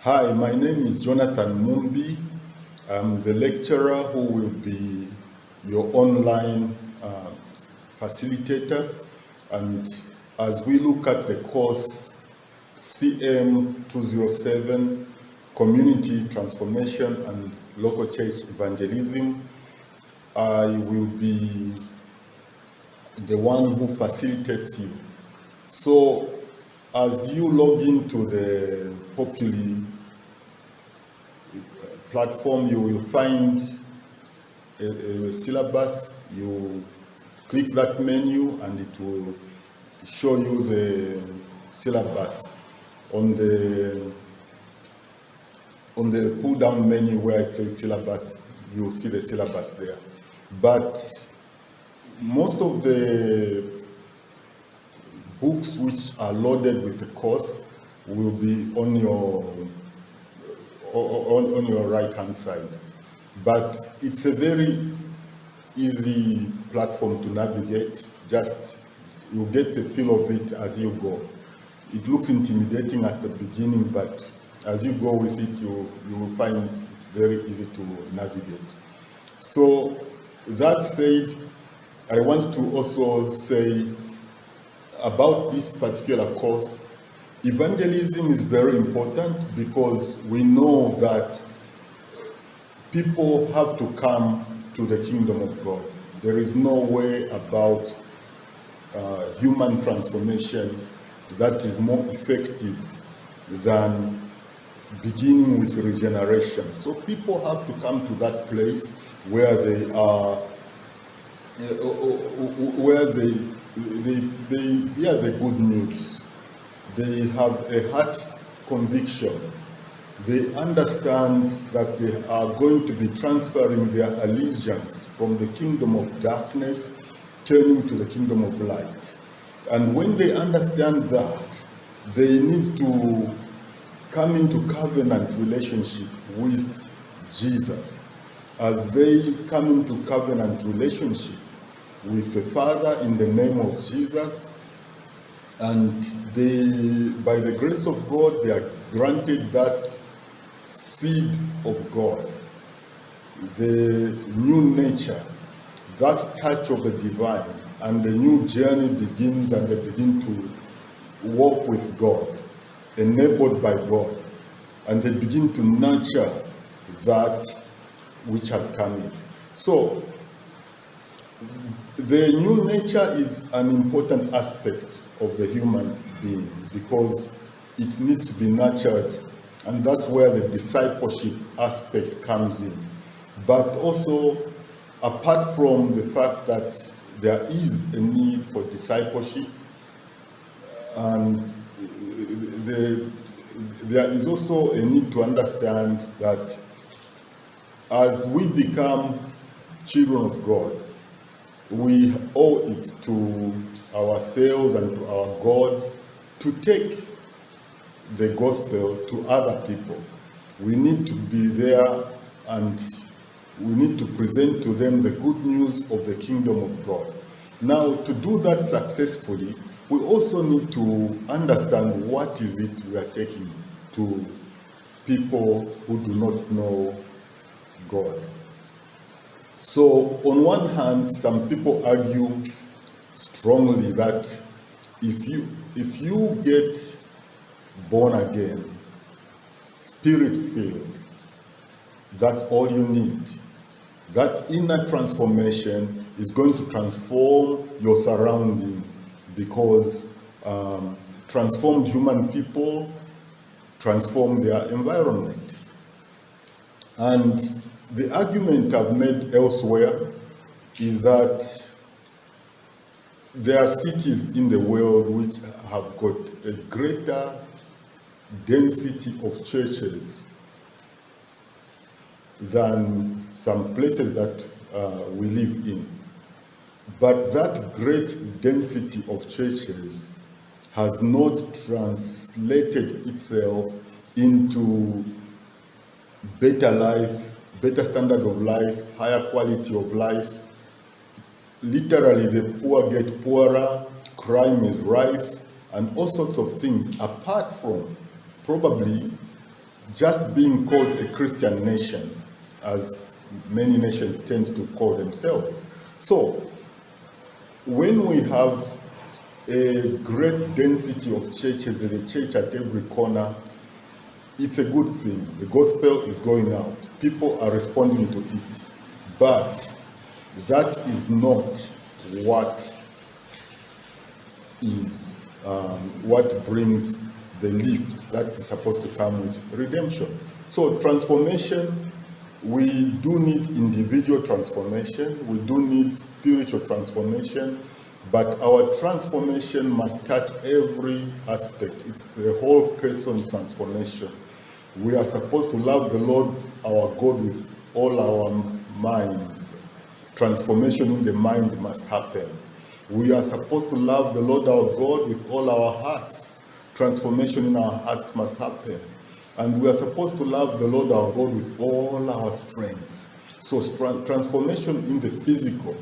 Hi, my name is Jonathan Mumbi. I'm the lecturer who will be your online facilitator. And as we look at the course CM 207, Community Transformation and Local Church Evangelism, I will be the one who facilitates you. So as you log into the Populi platform, you will find a syllabus. You click that menu and it will show you the syllabus. On the pull down menu where it says syllabus, you'll see the syllabus there. But most of the books which are loaded with the course will be on your right hand side. But it's a very easy platform to navigate. Just you get the feel of it as you go. It looks intimidating at the beginning, but as you go with it, you will find it very easy to navigate. So that said, I want to also say about this particular course, evangelism is very important because we know that people have to come to the kingdom of God. There is no way about human transformation that is more effective than beginning with regeneration. So people have to come to that place where they are, where they hear the good news. They have a heart conviction. They understand that they are going to be transferring their allegiance from the kingdom of darkness, turning to the kingdom of light. And when they understand that, they need to come into covenant relationship with Jesus. As they come into covenant relationship with the Father in the name of Jesus, and they, by the grace of God, they are granted that seed of God, the new nature, that touch of the divine, and the new journey begins, and they begin to walk with God, enabled by God, and they begin to nurture that which has come in. So the new nature is an important aspect of the human being because it needs to be nurtured, and that's where the discipleship aspect comes in. But also, apart from the fact that there is a need for discipleship, and there is also a need to understand that as we become children of God, we owe it to ourselves and to our God to take the gospel to other people. We need to be there and we need to present to them the good news of the kingdom of God. Now, to do that successfully, we also need to understand what is it we are taking to people who do not know God. So on one hand, some people argue strongly that if you get born again, spirit-filled, that's all you need. That inner transformation is going to transform your surrounding because transformed human people transform their environment. And the argument I've made elsewhere is that there are cities in the world which have got a greater density of churches than some places that we live in. But that great density of churches has not translated itself into better life, better standard of life, higher quality of life. Literally, the poor get poorer, crime is rife, and all sorts of things, apart from probably just being called a Christian nation, as many nations tend to call themselves. So, when we have a great density of churches, there's a church at every corner, it's a good thing. The gospel is going out. People are responding to it. But that is not what is what brings the lift that is supposed to come with redemption. So transformation, we do need individual transformation, we do need spiritual transformation, but our transformation must touch every aspect. It's a whole person transformation. We are supposed to love the Lord our God with all our minds. Transformation in the mind must happen. We are supposed to love the Lord our God with all our hearts. Transformation in our hearts must happen. And we are supposed to love the Lord our God with all our strength. So transformation in the physical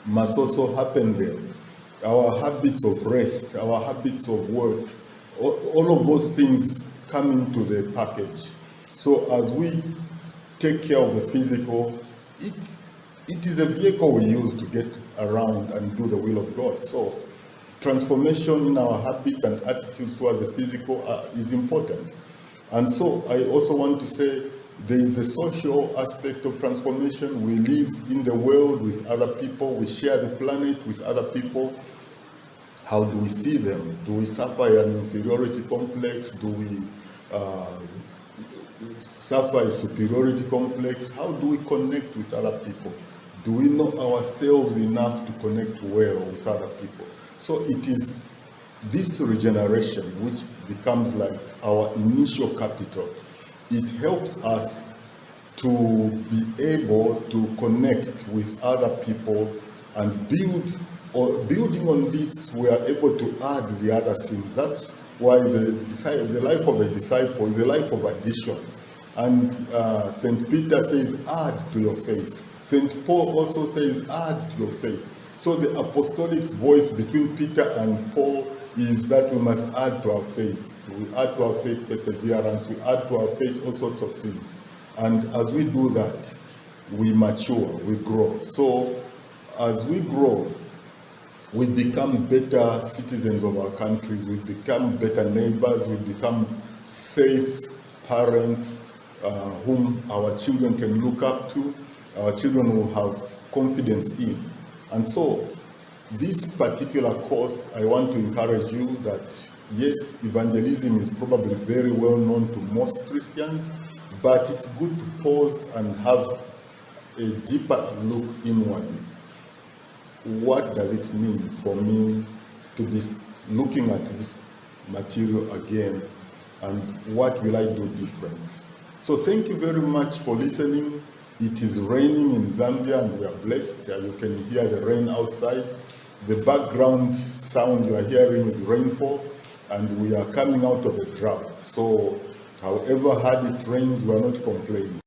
must also happen there. Our habits of rest, our habits of work, all of those things come into the package. So as we take care of the physical, it is a vehicle we use to get around and do the will of God. So transformation in our habits and attitudes towards the physical is important. And so I also want to say there is a social aspect of transformation. We live in the world with other people. We share the planet with other people. How do we see them? Do we suffer an inferiority complex? Do we suffer a superiority complex? How do we connect with other people? Do we know ourselves enough to connect well with other people? So it is this regeneration which becomes like our initial capital. It helps us to be able to connect with other people and building on this, we are able to add the other things. That's why the life of a disciple is a life of addition. And St. Peter says, add to your faith. St. Paul also says, add to your faith. So the apostolic voice between Peter and Paul is that we must add to our faith. We add to our faith perseverance, we add to our faith all sorts of things. And as we do that, we mature, we grow. So as we grow, we become better citizens of our countries, we become better neighbors, we become safe parents whom our children can look up to, our children will have confidence in. And so this particular course, I want to encourage you that yes, evangelism is probably very well known to most Christians, but it's good to pause and have a deeper look inwardly. What does it mean for me to be looking at this material again, and what will I do different? So thank you very much for listening. It is raining in Zambia and we are blessed. You can hear the rain outside. The background sound you are hearing is rainfall, and we are coming out of a drought. So however hard it rains, we are not complaining.